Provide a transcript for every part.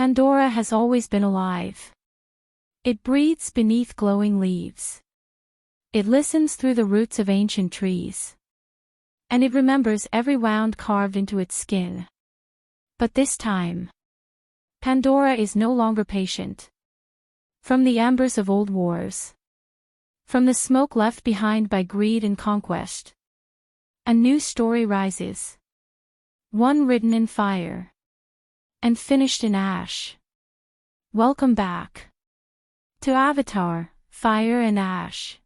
Pandora has always been alive. It breathes beneath glowing leaves. It listens through the roots of ancient trees. And it remembers every wound carved into its skin. But this time, Pandora is no longer patient. From the embers of old wars, from the smoke left behind by greed and conquest, a new story rises. One written in fire and finished in ash. Welcome back to Avatar, Fire and Ash.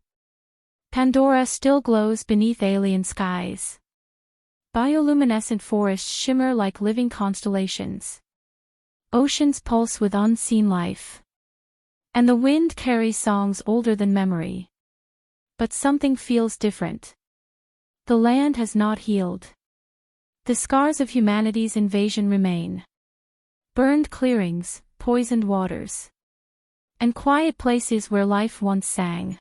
Pandora still glows beneath alien skies. Bioluminescent forests shimmer like living constellations. Oceans pulse with unseen life. And the wind carries songs older than memory. But something feels different. The land has not healed. The scars of humanity's invasion remain. Burned clearings, poisoned waters. And quiet places where life once sang.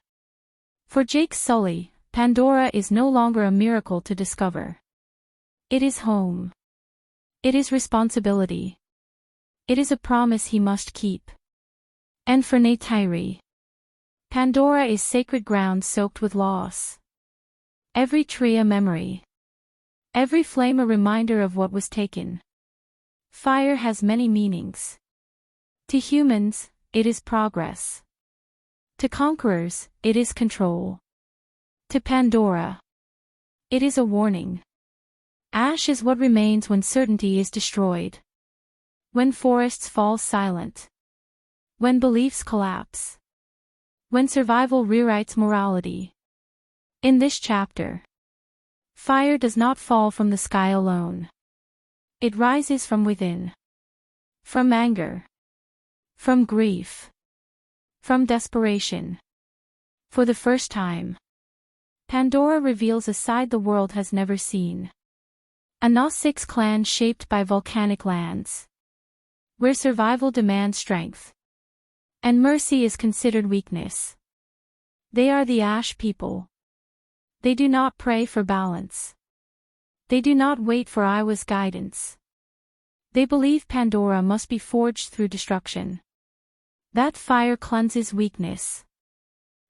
For Jake Sully, Pandora is no longer a miracle to discover. It is home. It is responsibility. It is a promise he must keep. And for Neytiri, Pandora is sacred ground soaked with loss. Every tree a memory. Every flame a reminder of what was taken. Fire has many meanings. To humans, it is progress. To conquerors, it is control. To Pandora, it is a warning. Ash is what remains when certainty is destroyed. When forests fall silent. When beliefs collapse. When survival rewrites morality. In this chapter, fire does not fall from the sky alone. It rises from within. From anger. From grief. From desperation. For the first time, Pandora reveals a side the world has never seen. A Gnostic's clan shaped by volcanic lands. Where survival demands strength. And mercy is considered weakness. They are the Ash people. They do not pray for balance. They do not wait for Eywa's guidance. They believe Pandora must be forged through destruction. That fire cleanses weakness.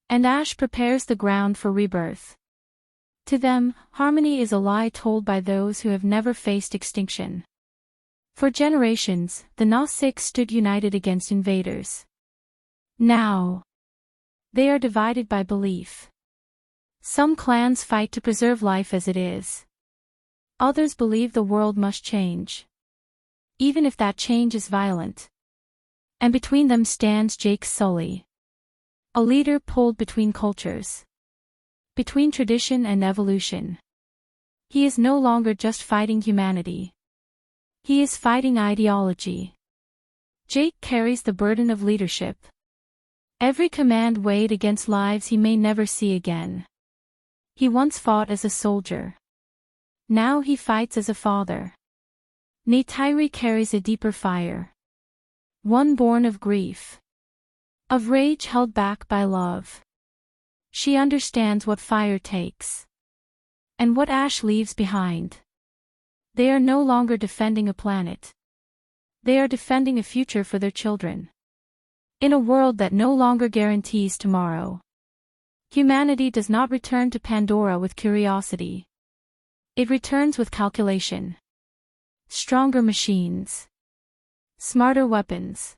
And ash prepares the ground for rebirth. To them, harmony is a lie told by those who have never faced extinction. For generations, the Gnostics stood united against invaders. Now, they are divided by belief. Some clans fight to preserve life as it is. Others believe the world must change. Even if that change is violent. And between them stands Jake Sully. A leader pulled between cultures. Between tradition and evolution. He is no longer just fighting humanity. He is fighting ideology. Jake carries the burden of leadership. Every command weighed against lives he may never see again. He once fought as a soldier. Now he fights as a father. Neytiri carries a deeper fire. One born of grief. Of rage held back by love. She understands what fire takes. And what ash leaves behind. They are no longer defending a planet. They are defending a future for their children. In a world that no longer guarantees tomorrow. Humanity does not return to Pandora with curiosity. It returns with calculation. Stronger machines. Smarter weapons.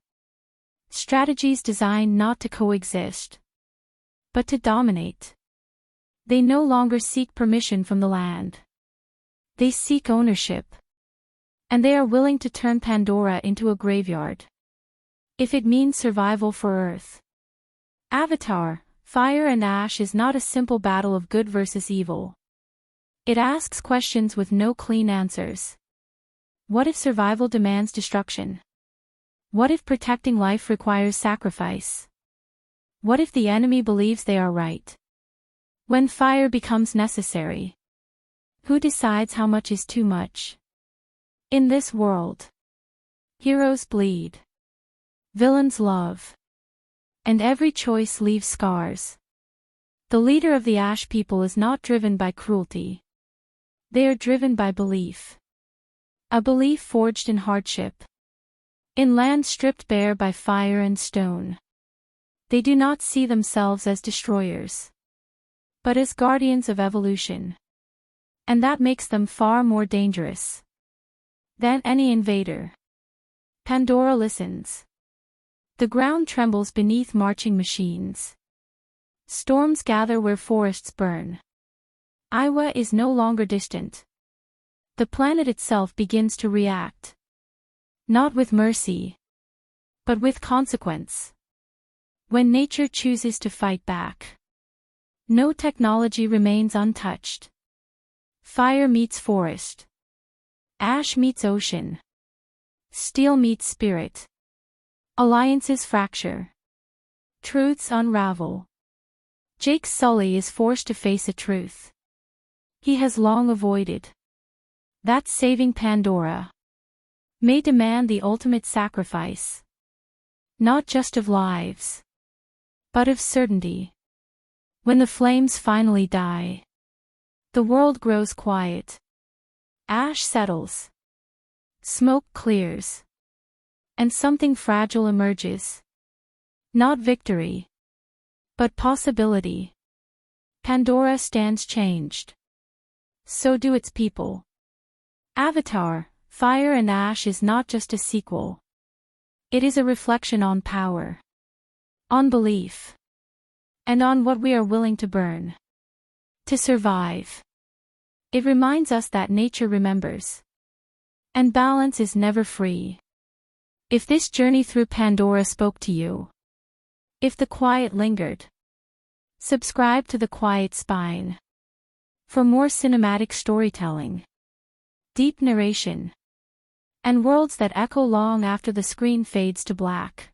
Strategies designed not to coexist, but to dominate. They no longer seek permission from the land. They seek ownership. And they are willing to turn Pandora into a graveyard. If it means survival for Earth. Avatar, Fire and Ash is not a simple battle of good versus evil. It asks questions with no clean answers. What if survival demands destruction? What if protecting life requires sacrifice? What if the enemy believes they are right? When fire becomes necessary. Who decides how much is too much? In this world, heroes bleed. Villains love. And every choice leaves scars. The leader of the Ash people is not driven by cruelty. They are driven by belief. A belief forged in hardship. In land stripped bare by fire and stone, they do not see themselves as destroyers, but as guardians of evolution. And that makes them far more dangerous than any invader. Pandora listens. The ground trembles beneath marching machines. Storms gather where forests burn. Eywa is no longer distant. The planet itself begins to react. Not with mercy, but with consequence. When nature chooses to fight back, no technology remains untouched. Fire meets forest. Ash meets ocean. Steel meets spirit. Alliances fracture. Truths unravel. Jake's Sully is forced to face a truth he has long avoided. That saving Pandora may demand the ultimate sacrifice. Not just of lives, but of certainty. When the flames finally die, the world grows quiet. Ash settles. Smoke clears. And something fragile emerges. Not victory, but possibility. Pandora stands changed. So do its people. Avatar, Fire and Ash is not just a sequel. It is a reflection on power, on belief, and on what we are willing to burn to survive. It reminds us that nature remembers, and balance is never free. If this journey through Pandora spoke to you, if the quiet lingered, subscribe to The Quiet Spine for more cinematic storytelling, deep narration, and worlds that echo long after the screen fades to black.